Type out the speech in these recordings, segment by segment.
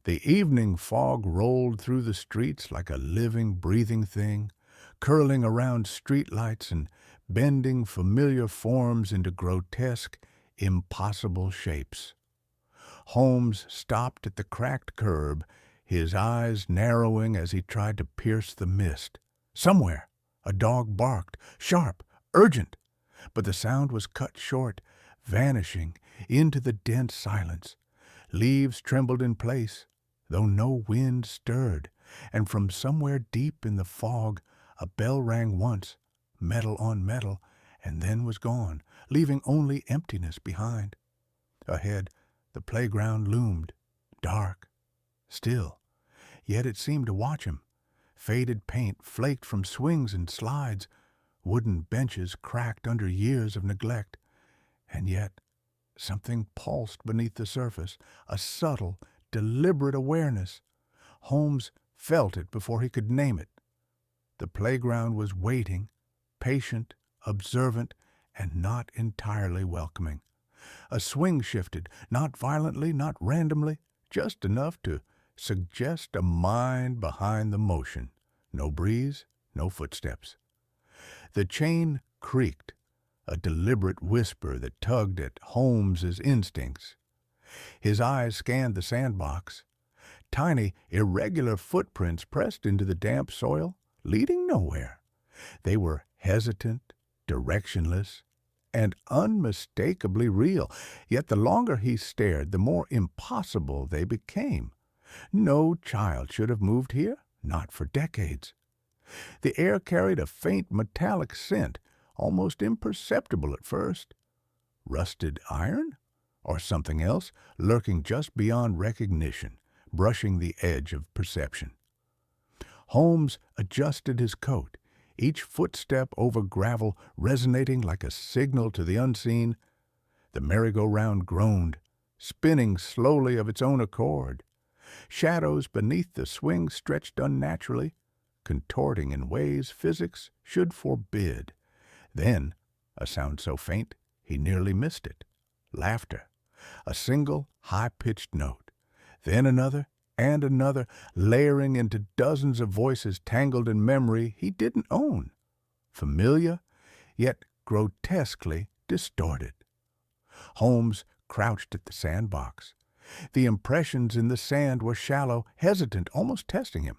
The evening fog rolled through the streets like a living, breathing thing, curling around streetlights and bending familiar forms into grotesque, impossible shapes. Holmes stopped at the cracked curb, his eyes narrowing as he tried to pierce the mist. Somewhere, a dog barked, sharp, urgent, but the sound was cut short, vanishing into the dense silence. Leaves trembled in place, though no wind stirred, and from somewhere deep in the fog a bell rang once, metal on metal, and then was gone, leaving only emptiness behind. Ahead, the playground loomed, dark, still, yet it seemed to watch him. Faded paint flaked from swings and slides, wooden benches cracked under years of neglect, and yet something pulsed beneath the surface, a subtle, deliberate awareness. Holmes felt it before he could name it. The playground was waiting, patient, observant, and not entirely welcoming. A swing shifted, not violently, not randomly, just enough to suggest a mind behind the motion. No breeze, no footsteps. The chain creaked, a deliberate whisper that tugged at Holmes's instincts. His eyes scanned the sandbox. Tiny, irregular footprints pressed into the damp soil, leading nowhere. They were hesitant, directionless, and unmistakably real, yet the longer he stared, the more impossible they became. No child should have moved here, not for decades. The air carried a faint metallic scent, almost imperceptible at first. Rusted iron? Or something else, lurking just beyond recognition, brushing the edge of perception. Holmes adjusted his coat, each footstep over gravel resonating like a signal to the unseen. The merry-go-round groaned, spinning slowly of its own accord. Shadows beneath the swing stretched unnaturally, contorting in ways physics should forbid. Then, a sound so faint he nearly missed it. Laughter. A single, high-pitched note. Then another and another, layering into dozens of voices tangled in memory he didn't own. Familiar, yet grotesquely distorted. Holmes crouched at the sandbox. The impressions in the sand were shallow, hesitant, almost testing him.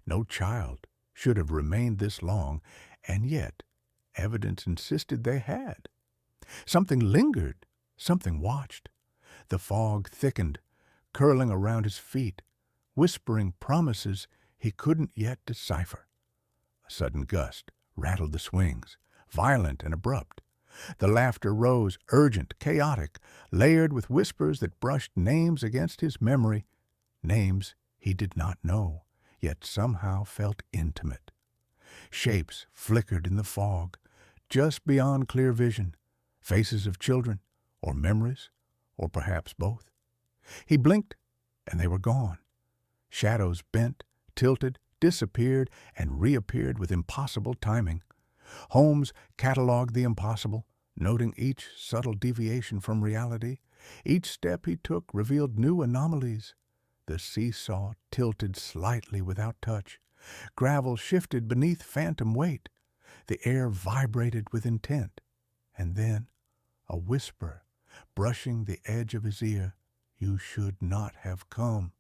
No child should have remained this long, and yet evidence insisted they had. Something lingered, something watched. The fog thickened, curling around his feet, whispering promises he couldn't yet decipher. A sudden gust rattled the swings, violent and abrupt. The laughter rose, urgent, chaotic, layered with whispers that brushed names against his memory, names he did not know, yet somehow felt intimate. Shapes flickered in the fog, just beyond clear vision, faces of children, or memories, or perhaps both. He blinked, and they were gone. Shadows bent, tilted, disappeared, and reappeared with impossible timing. Holmes catalogued the impossible, noting each subtle deviation from reality. Each step he took revealed new anomalies. The seesaw tilted slightly without touch. Gravel shifted beneath phantom weight. The air vibrated with intent. And then a whisper, brushing the edge of his ear, "You should not have come."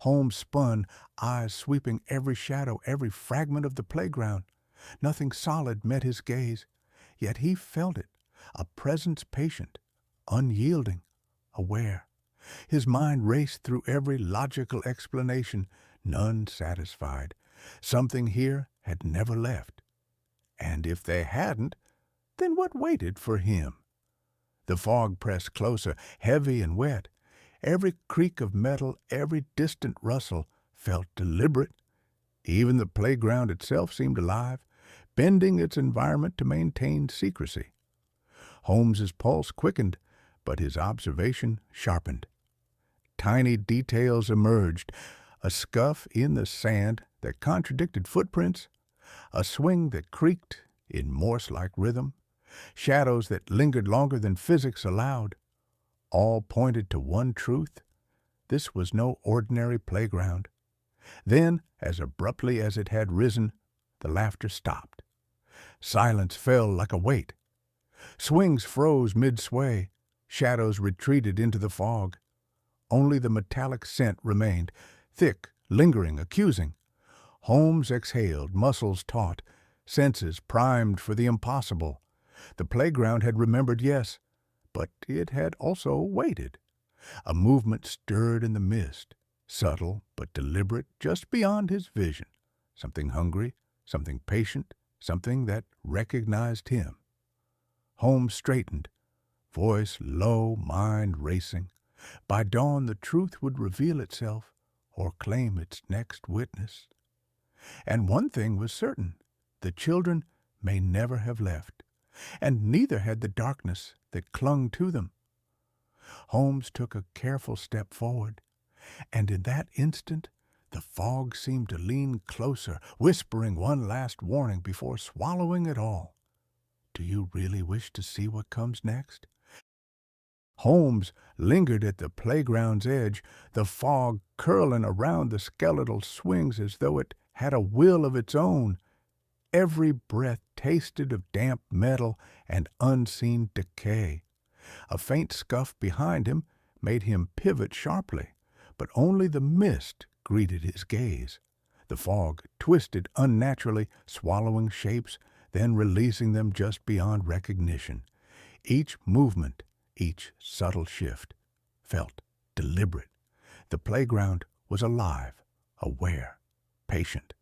Holmes spun, eyes sweeping every shadow, every fragment of the playground. Nothing solid met his gaze, yet he felt it, a presence patient, unyielding, aware. His mind raced through every logical explanation, none satisfied. Something here had never left. And if they hadn't, then what waited for him? The fog pressed closer, heavy and wet. Every creak of metal, every distant rustle felt deliberate. Even the playground itself seemed alive, bending its environment to maintain secrecy. Holmes's pulse quickened, but his observation sharpened. Tiny details emerged, a scuff in the sand that contradicted footprints, a swing that creaked in Morse-like rhythm, shadows that lingered longer than physics allowed. All pointed to one truth: This was no ordinary playground. Then, as abruptly as it had risen, the laughter stopped. Silence fell like a weight. Swings froze mid-sway. Shadows retreated into the fog. Only the metallic scent remained, thick, lingering, accusing. Holmes exhaled, muscles taut, senses primed for the impossible. The playground had remembered, yes, but it had also waited. A movement stirred in the mist, subtle but deliberate, just beyond his vision. Something hungry, something patient, something that recognized him. Holmes straightened, voice low, mind racing. By dawn the truth would reveal itself or claim its next witness. And one thing was certain, the children may never have left, and neither had the darkness that clung to them. Holmes took a careful step forward, and in that instant the fog seemed to lean closer, whispering one last warning before swallowing it all. Do you really wish to see what comes next? Holmes lingered at the playground's edge, the fog curling around the skeletal swings as though it had a will of its own. Every breath tasted of damp metal and unseen decay. A faint scuff behind him made him pivot sharply, but only the mist greeted his gaze. The fog twisted unnaturally, swallowing shapes, then releasing them just beyond recognition. Each movement, each subtle shift, felt deliberate. The playground was alive, aware, patient.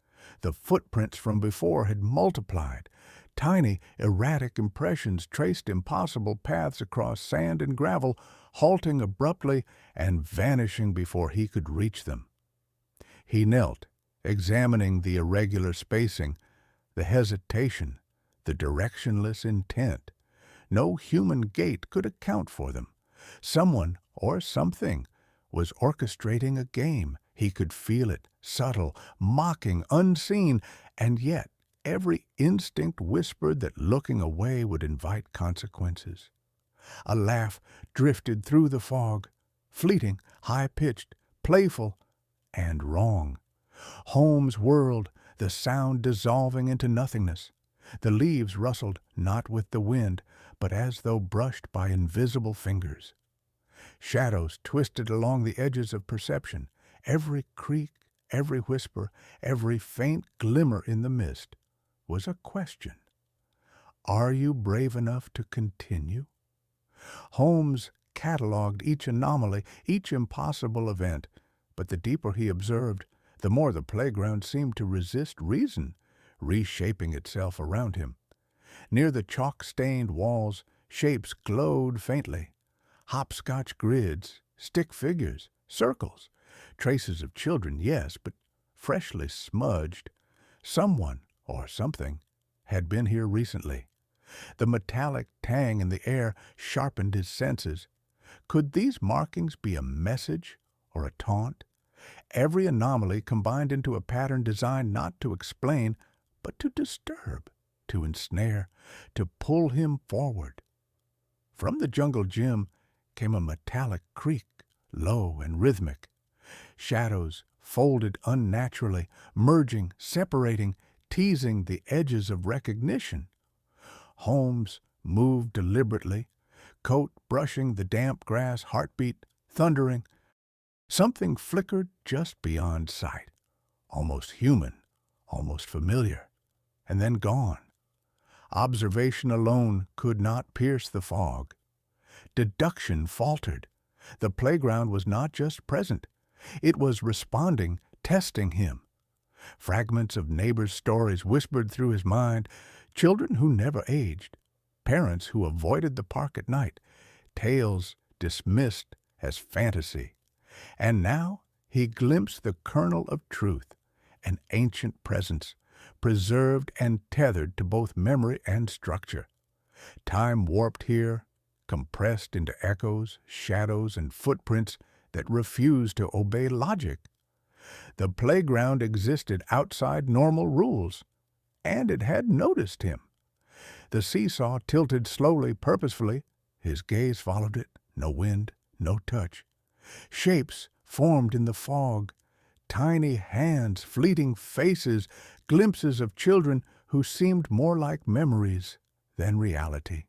The footprints from before had multiplied. Tiny, erratic impressions traced impossible paths across sand and gravel, halting abruptly and vanishing before he could reach them. He knelt, examining the irregular spacing, the hesitation, the directionless intent. No human gait could account for them. Someone or something was orchestrating a game. He could feel it, subtle, mocking, unseen, and yet every instinct whispered that looking away would invite consequences. A laugh drifted through the fog, fleeting, high-pitched, playful, and wrong. Holmes whirled, the sound dissolving into nothingness. The leaves rustled, not with the wind, but as though brushed by invisible fingers. Shadows twisted along the edges of perception. Every creak, every whisper, every faint glimmer in the mist was a question. Are you brave enough to continue? Holmes catalogued each anomaly, each impossible event, but the deeper he observed, the more the playground seemed to resist reason, reshaping itself around him. Near the chalk-stained walls, shapes glowed faintly. Hopscotch grids, stick figures, circles, traces of children, yes, but freshly smudged. Someone, or something, had been here recently. The metallic tang in the air sharpened his senses. Could these markings be a message or a taunt? Every anomaly combined into a pattern designed not to explain, but to disturb, to ensnare, to pull him forward. From the jungle gym came a metallic creak, low and rhythmic. Shadows folded unnaturally, merging, separating, teasing the edges of recognition. Holmes moved deliberately, coat brushing the damp grass, heartbeat thundering. Something flickered just beyond sight, almost human, almost familiar, and then gone. Observation alone could not pierce the fog. Deduction faltered. The playground was not just present. It was responding, testing him. Fragments of neighbors' stories whispered through his mind, children who never aged, parents who avoided the park at night, tales dismissed as fantasy. And now he glimpsed the kernel of truth, an ancient presence, preserved and tethered to both memory and structure. Time warped here, compressed into echoes, shadows, and footprints that refused to obey logic. The playground existed outside normal rules, and it had noticed him. The seesaw tilted slowly, purposefully. His gaze followed it. No wind, no touch. Shapes formed in the fog. Tiny hands, fleeting faces, glimpses of children who seemed more like memories than reality.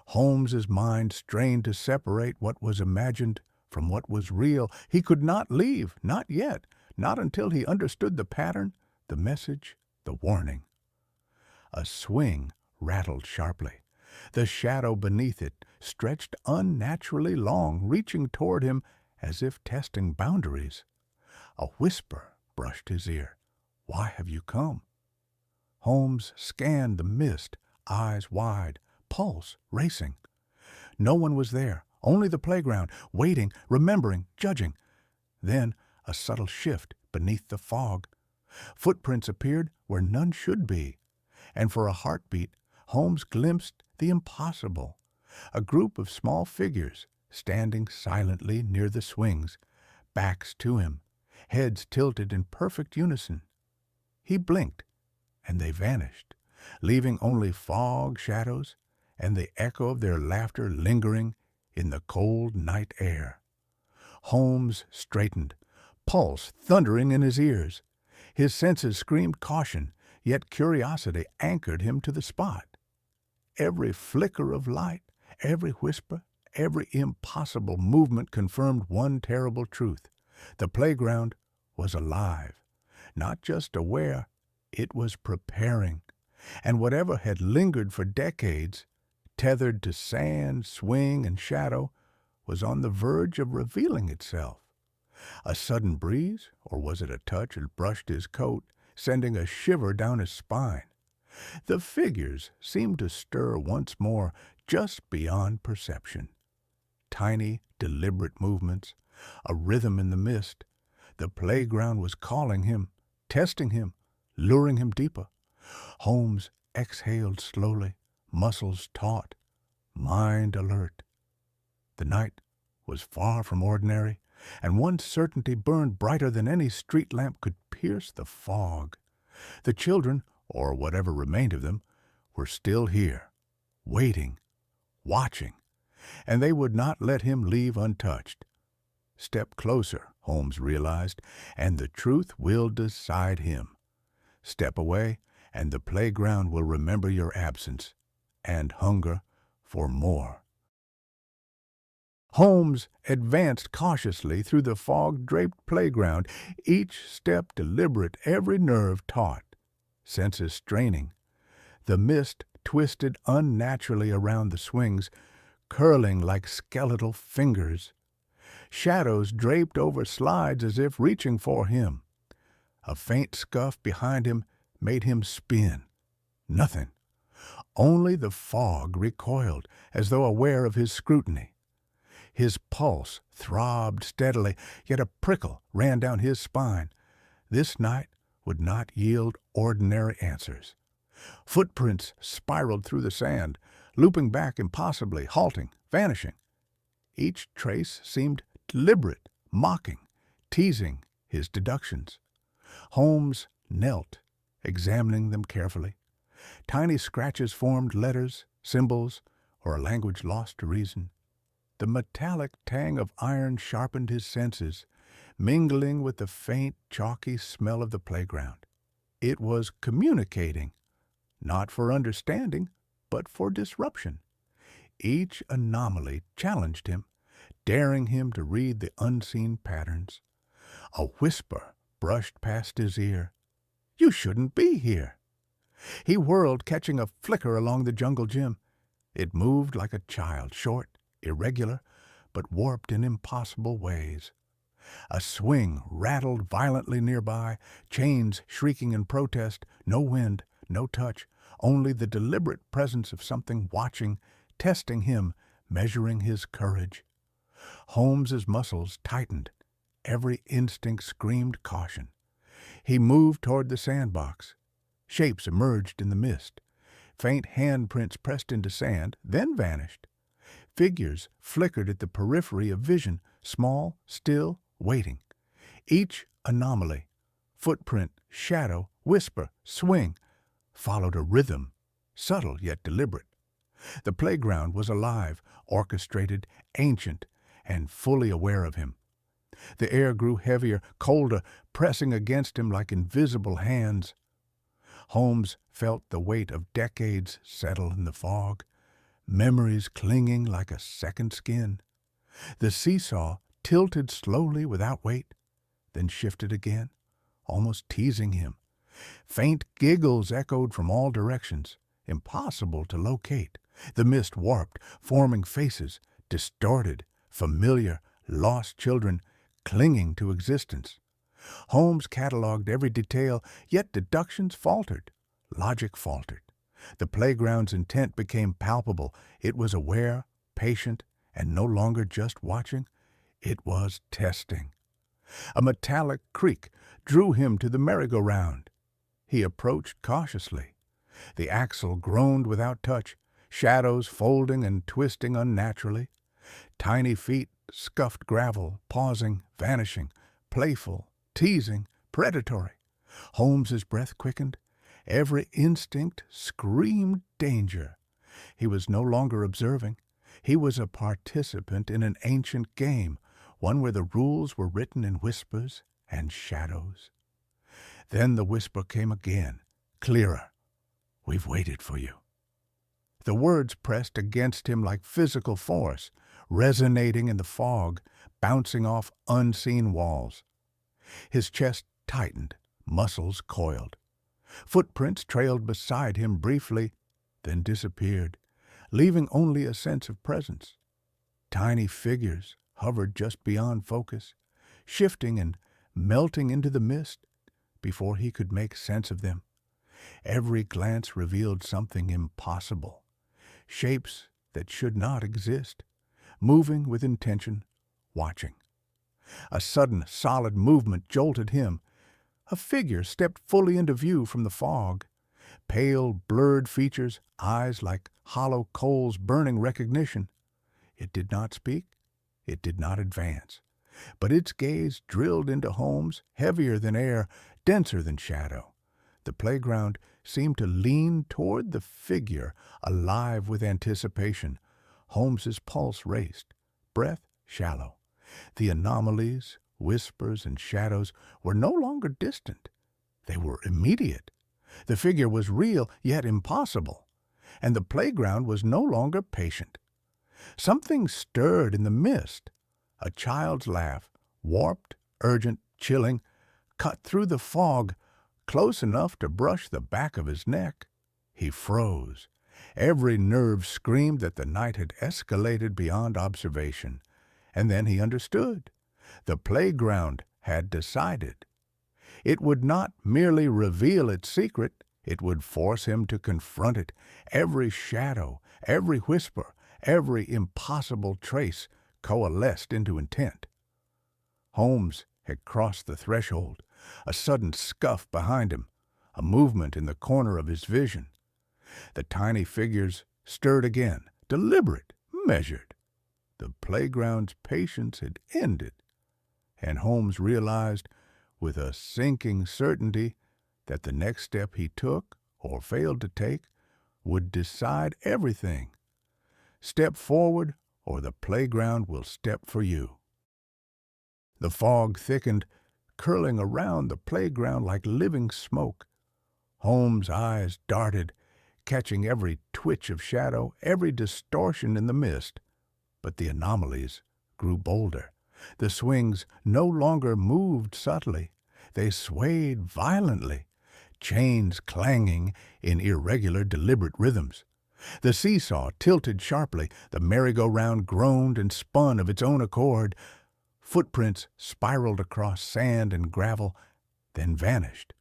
Holmes's mind strained to separate what was imagined from what was real. He could not leave, not yet, not until he understood the pattern, the message, the warning. A swing rattled sharply. The shadow beneath it stretched unnaturally long, reaching toward him as if testing boundaries. A whisper brushed his ear. "Why have you come?" Holmes scanned the mist, eyes wide, pulse racing. No one was there, only the playground, waiting, remembering, judging. Then a subtle shift beneath the fog. Footprints appeared where none should be, and for a heartbeat, Holmes glimpsed the impossible. A group of small figures standing silently near the swings, backs to him, heads tilted in perfect unison. He blinked, and they vanished, leaving only fog shadows and the echo of their laughter lingering in the cold night air. Holmes straightened, pulse thundering in his ears. His senses screamed caution, yet curiosity anchored him to the spot. Every flicker of light, every whisper, every impossible movement confirmed one terrible truth. The playground was alive, not just aware, it was preparing. And whatever had lingered for decades, tethered to sand, swing, and shadow, was on the verge of revealing itself. A sudden breeze, or was it a touch that brushed his coat, sending a shiver down his spine? The figures seemed to stir once more, just beyond perception. Tiny, deliberate movements, a rhythm in the mist. The playground was calling him, testing him, luring him deeper. Holmes exhaled slowly, muscles taut, mind alert. The night was far from ordinary, and one certainty burned brighter than any street lamp could pierce the fog. The children, or whatever remained of them, were still here, waiting, watching, and they would not let him leave untouched. Step closer, Holmes realized, and the truth will decide him. Step away, and the playground will remember your absence and hunger for more. Holmes advanced cautiously through the fog-draped playground, each step deliberate, every nerve taut, senses straining. The mist twisted unnaturally around the swings, curling like skeletal fingers. Shadows draped over slides as if reaching for him. A faint scuff behind him made him spin. Nothing. Only the fog recoiled, as though aware of his scrutiny. His pulse throbbed steadily, yet a prickle ran down his spine. This night would not yield ordinary answers. Footprints spiraled through the sand, looping back impossibly, halting, vanishing. Each trace seemed deliberate, mocking, teasing his deductions. Holmes knelt, examining them carefully. Tiny scratches formed letters, symbols, or a language lost to reason. The metallic tang of iron sharpened his senses, mingling with the faint, chalky smell of the playground. It was communicating, not for understanding, but for disruption. Each anomaly challenged him, daring him to read the unseen patterns. A whisper brushed past his ear. "You shouldn't be here." He whirled, catching a flicker along the jungle gym. It moved like a child, short, irregular, but warped in impossible ways. A swing rattled violently nearby, chains shrieking in protest, no wind, no touch, only the deliberate presence of something watching, testing him, measuring his courage. Holmes's muscles tightened. Every instinct screamed caution. He moved toward the sandbox. Shapes emerged in the mist. Faint handprints pressed into sand, then vanished. Figures flickered at the periphery of vision, small, still, waiting. Each anomaly, footprint, shadow, whisper, swing, followed a rhythm, subtle yet deliberate. The playground was alive, orchestrated, ancient, and fully aware of him. The air grew heavier, colder, pressing against him like invisible hands. Holmes felt the weight of decades settle in the fog, memories clinging like a second skin. The seesaw tilted slowly without weight, then shifted again, almost teasing him. Faint giggles echoed from all directions, impossible to locate. The mist warped, forming faces, distorted, familiar, lost children clinging to existence. Holmes catalogued every detail, yet deductions faltered. Logic faltered. The playground's intent became palpable. It was aware, patient, and no longer just watching. It was testing. A metallic creak drew him to the merry-go-round. He approached cautiously. The axle groaned without touch, shadows folding and twisting unnaturally. Tiny feet scuffed gravel, pausing, vanishing, playful, teasing, predatory. Holmes's breath quickened. Every instinct screamed danger. He was no longer observing. He was a participant in an ancient game, one where the rules were written in whispers and shadows. Then the whisper came again, clearer. "We've waited for you." The words pressed against him like physical force, resonating in the fog, bouncing off unseen walls. His chest tightened, muscles coiled. Footprints trailed beside him briefly, then disappeared, leaving only a sense of presence. Tiny figures hovered just beyond focus, shifting and melting into the mist before he could make sense of them. Every glance revealed something impossible. Shapes that should not exist, moving with intention, watching. A sudden, solid movement jolted him. A figure stepped fully into view from the fog. Pale, blurred features, eyes like hollow coals burning recognition. It did not speak. It did not advance. But its gaze drilled into Holmes, heavier than air, denser than shadow. The playground seemed to lean toward the figure, alive with anticipation. Holmes's pulse raced, breath shallow. The anomalies, whispers, and shadows were no longer distant. They were immediate. The figure was real, yet impossible. And the playground was no longer patient. Something stirred in the mist. A child's laugh, warped, urgent, chilling, cut through the fog, close enough to brush the back of his neck. He froze. Every nerve screamed that the night had escalated beyond observation. And then he understood. The playground had decided. It would not merely reveal its secret, it would force him to confront it. Every shadow, every whisper, every impossible trace coalesced into intent. Holmes had crossed the threshold, a sudden scuff behind him, a movement in the corner of his vision. The tiny figures stirred again, deliberate, measured. The playground's patience had ended, and Holmes realized with a sinking certainty that the next step he took, or failed to take, would decide everything. Step forward, or the playground will step for you. The fog thickened, curling around the playground like living smoke. Holmes' eyes darted, catching every twitch of shadow, every distortion in the mist. But the anomalies grew bolder. The swings no longer moved subtly. They swayed violently, chains clanging in irregular, deliberate rhythms. The seesaw tilted sharply. The merry-go-round groaned and spun of its own accord. Footprints spiraled across sand and gravel, then vanished.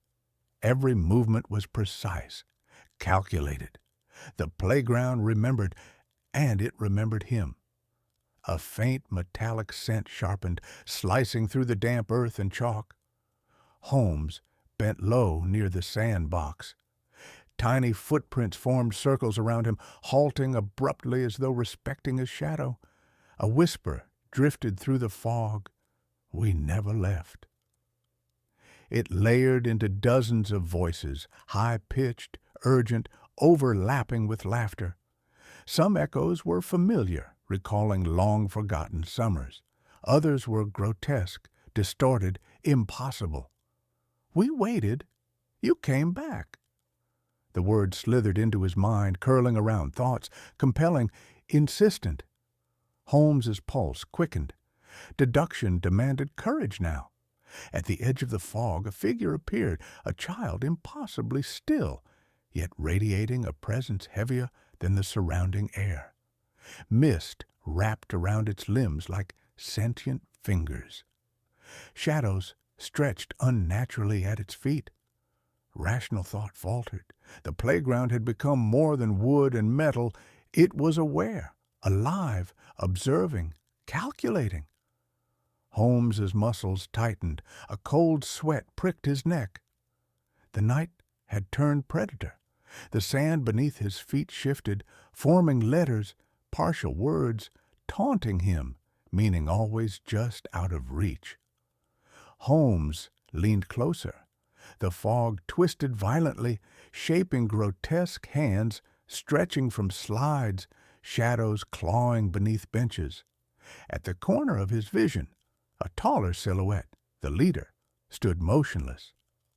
Every movement was precise, calculated. The playground remembered, and it remembered him. A faint metallic scent sharpened, slicing through the damp earth and chalk. Holmes bent low near the sandbox. Tiny footprints formed circles around him, halting abruptly as though respecting his shadow. A whisper drifted through the fog. "We never left." It layered into dozens of voices, high-pitched, urgent, overlapping with laughter. Some echoes were familiar, recalling long-forgotten summers. Others were grotesque, distorted, impossible. "We waited. You came back." The words slithered into his mind, curling around thoughts, compelling, insistent. Holmes's pulse quickened. Deduction demanded courage now. At the edge of the fog, a figure appeared, a child impossibly still, yet radiating a presence heavier than the surrounding air. Mist wrapped around its limbs like sentient fingers. Shadows stretched unnaturally at its feet. Rational thought faltered. The playground had become more than wood and metal. It was aware, alive, observing, calculating. Holmes's muscles tightened. A cold sweat pricked his neck. The night had turned predator. The sand beneath his feet shifted, forming letters, partial words, taunting him, meaning always just out of reach. Holmes leaned closer. The fog twisted violently, shaping grotesque hands, stretching from slides, shadows clawing beneath benches. At the corner of his vision, a taller silhouette, the leader, stood motionless,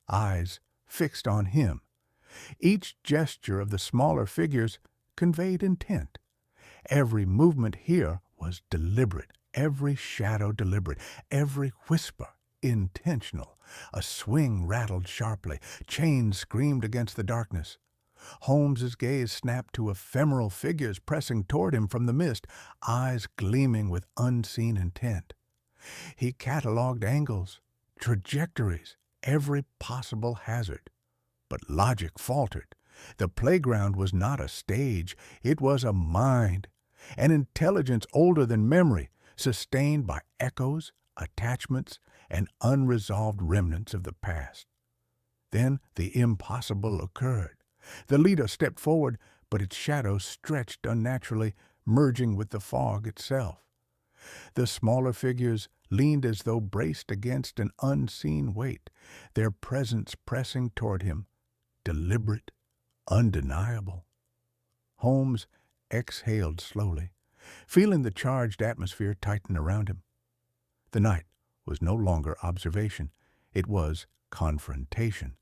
eyes fixed on him. Each gesture of the smaller figures conveyed intent. Every movement here was deliberate, every shadow deliberate, every whisper intentional. A swing rattled sharply, chains screamed against the darkness. Holmes's gaze snapped to ephemeral figures pressing toward him from the mist, eyes gleaming with unseen intent. He catalogued angles, trajectories, every possible hazard. But logic faltered. The playground was not a stage, it was a mind, an intelligence older than memory, sustained by echoes, attachments, and unresolved remnants of the past. Then the impossible occurred. The leader stepped forward, but its shadow stretched unnaturally, merging with the fog itself. The smaller figures leaned as though braced against an unseen weight, their presence pressing toward him, deliberate, undeniable. Holmes exhaled slowly, feeling the charged atmosphere tighten around him. The night was no longer observation. It was confrontation.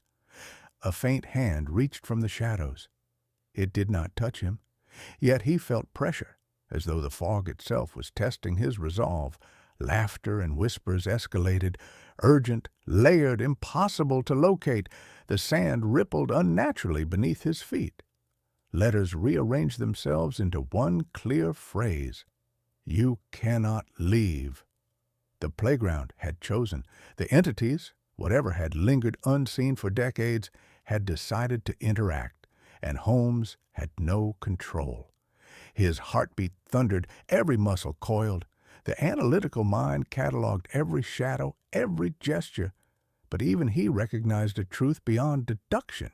A faint hand reached from the shadows. It did not touch him, yet he felt pressure, as though the fog itself was testing his resolve. Laughter and whispers escalated, urgent, layered, impossible to locate. The sand rippled unnaturally beneath his feet. Letters rearranged themselves into one clear phrase: "You cannot leave." The playground had chosen. The entities, whatever had lingered unseen for decades, had decided to interact, and Holmes had no control. His heartbeat thundered, every muscle coiled. The analytical mind catalogued every shadow, every gesture, but even he recognized a truth beyond deduction.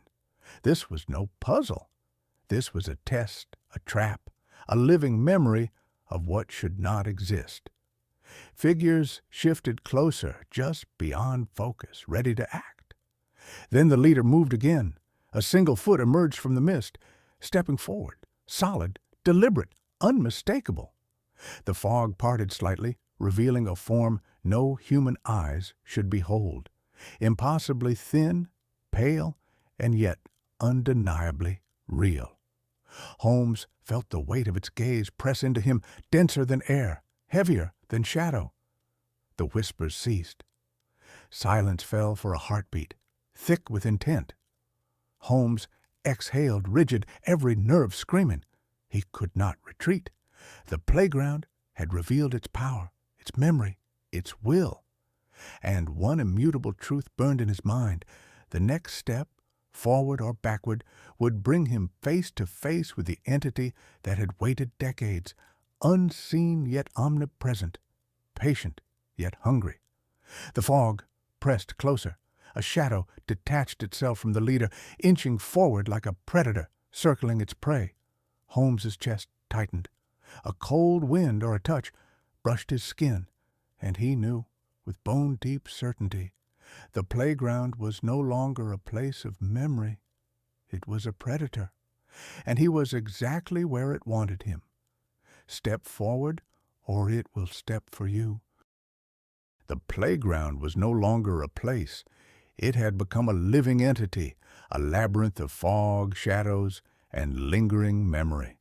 This was no puzzle. This was a test, a trap, a living memory of what should not exist. Figures shifted closer, just beyond focus, ready to act. Then the leader moved again. A single foot emerged from the mist, stepping forward, solid, deliberate, unmistakable. The fog parted slightly, revealing a form no human eyes should behold. Impossibly thin, pale, and yet undeniably real. Holmes felt the weight of its gaze press into him, denser than air, heavier than shadow. The whispers ceased. Silence fell for a heartbeat, thick with intent. Holmes exhaled, rigid, every nerve screaming. He could not retreat. The playground had revealed its power, its memory, its will. And one immutable truth burned in his mind. The next step, forward or backward, would bring him face to face with the entity that had waited decades, unseen yet omnipresent, patient yet hungry. The fog pressed closer. A shadow detached itself from the leader, inching forward like a predator circling its prey. Holmes's chest tightened. A cold wind or a touch brushed his skin, and he knew, with bone-deep certainty, the playground was no longer a place of memory. It was a predator, and he was exactly where it wanted him. Step forward, or it will step for you. The playground was no longer a place. It had become a living entity, a labyrinth of fog, shadows, and lingering memory.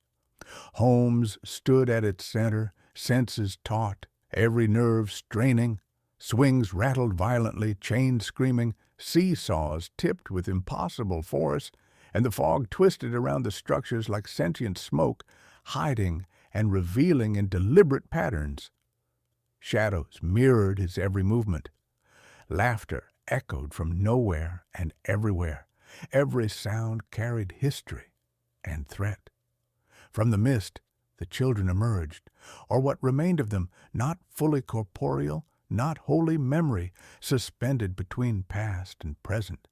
Holmes stood at its center, senses taut, every nerve straining. Swings rattled violently, chains screaming, seesaws tipped with impossible force, and the fog twisted around the structures like sentient smoke, hiding and revealing in deliberate patterns. Shadows mirrored his every movement. Laughter echoed from nowhere and everywhere. Every sound carried history and threat. From the mist, the children emerged, or what remained of them, not fully corporeal, not wholly memory, suspended between past and present.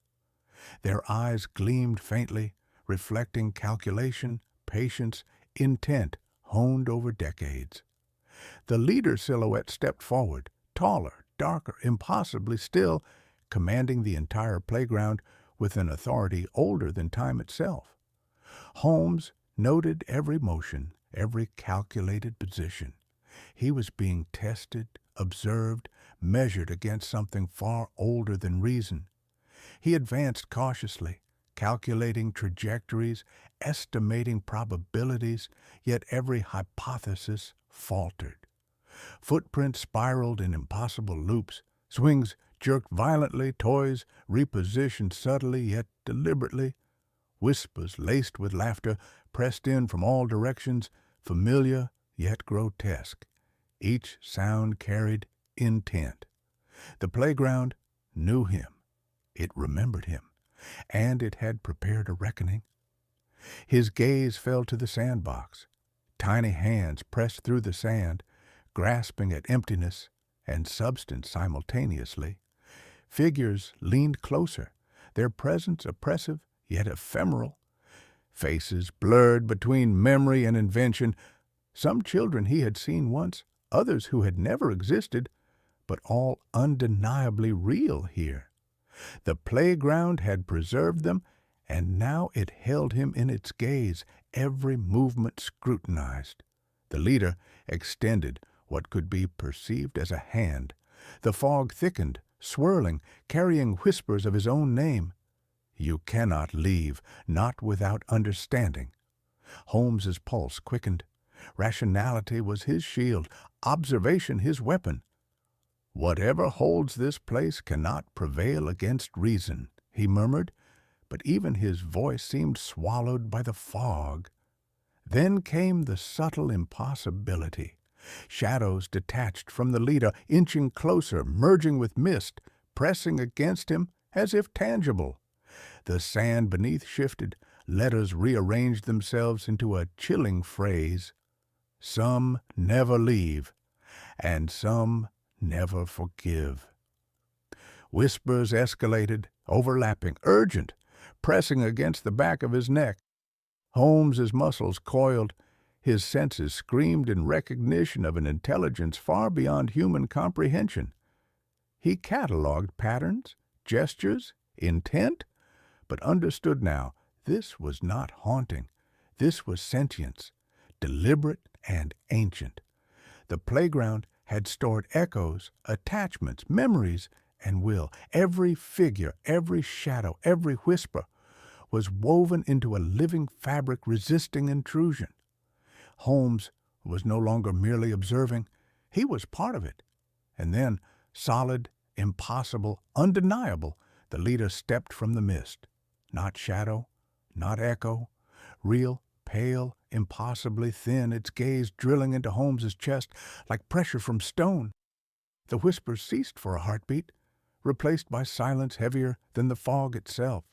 Their eyes gleamed faintly, reflecting calculation, patience, intent honed over decades. The leader silhouette stepped forward, taller, darker, impossibly still, commanding the entire playground with an authority older than time itself. Holmes noted every motion, every calculated position. He was being tested, observed, measured against something far older than reason. He advanced cautiously, calculating trajectories, estimating probabilities, yet every hypothesis faltered. Footprints spiraled in impossible loops, swings jerked violently, toys repositioned subtly yet deliberately. Whispers laced with laughter pressed in from all directions, familiar yet grotesque. Each sound carried intent. The playground knew him. It remembered him, and it had prepared a reckoning. His gaze fell to the sandbox. Tiny hands pressed through the sand, grasping at emptiness and substance simultaneously. Figures leaned closer, their presence oppressive yet ephemeral. Faces blurred between memory and invention. Some children he had seen once, others who had never existed, but all undeniably real here. The playground had preserved them, and now it held him in its gaze, every movement scrutinized. The leader extended what could be perceived as a hand. The fog thickened, swirling, carrying whispers of his own name. You cannot leave, not without understanding. Holmes's pulse quickened. Rationality was his shield, observation his weapon. Whatever holds this place cannot prevail against reason, he murmured, but even his voice seemed swallowed by the fog. Then came the subtle impossibility. Shadows detached from the leader, inching closer, merging with mist, pressing against him as if tangible. The sand beneath shifted, letters rearranged themselves into a chilling phrase. Some never leave, and some never forgive. Whispers escalated, overlapping, urgent, pressing against the back of his neck. Holmes's muscles coiled, his senses screamed in recognition of an intelligence far beyond human comprehension. He catalogued patterns, gestures, intent, but understood now this was not haunting. This was sentience, deliberate and ancient. The playground had stored echoes, attachments, memories, and will. Every figure, every shadow, every whisper was woven into a living fabric resisting intrusion. Holmes was no longer merely observing. He was part of it. And then, solid, impossible, undeniable, the leader stepped from the mist. Not shadow, not echo, real, pale, impossibly thin, its gaze drilling into Holmes's chest like pressure from stone. The whispers ceased for a heartbeat, replaced by silence heavier than the fog itself.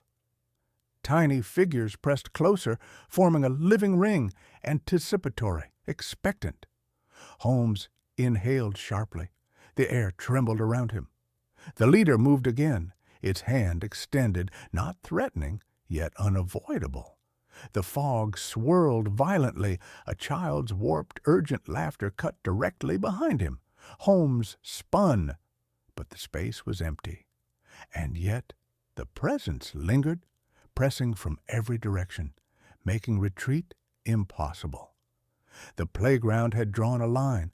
Tiny figures pressed closer, forming a living ring, anticipatory, expectant. Holmes inhaled sharply. The air trembled around him. The leader moved again, its hand extended, not threatening, yet unavoidable. The fog swirled violently. A child's warped, urgent laughter cut directly behind him. Holmes spun, but the space was empty. And yet the presence lingered, pressing from every direction, making retreat impossible. The playground had drawn a line.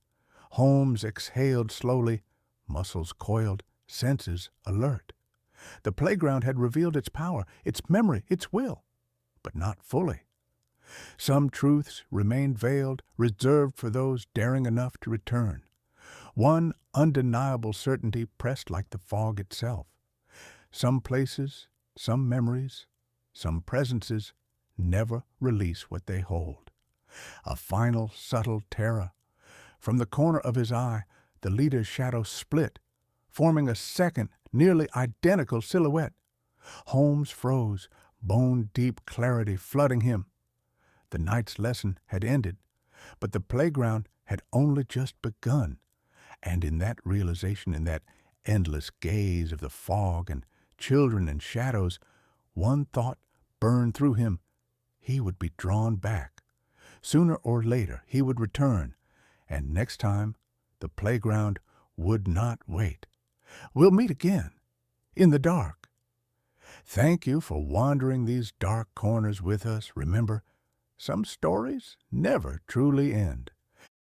Holmes exhaled slowly, muscles coiled, senses alert. The playground had revealed its power, its memory, its will, but not fully. Some truths remained veiled, reserved for those daring enough to return. One undeniable certainty pressed like the fog itself. Some places, some memories, some presences never release what they hold. A final subtle terror. From the corner of his eye, the leader's shadow split, forming a second, nearly identical silhouette. Holmes froze, bone-deep clarity flooding him. The night's lesson had ended, but the playground had only just begun. And in that realization, in that endless gaze of the fog and children and shadows, one thought burned through him. He would be drawn back. Sooner or later, he would return, and next time, the playground would not wait. We'll meet again, in the dark. Thank you for wandering these dark corners with us. Remember, some stories never truly end.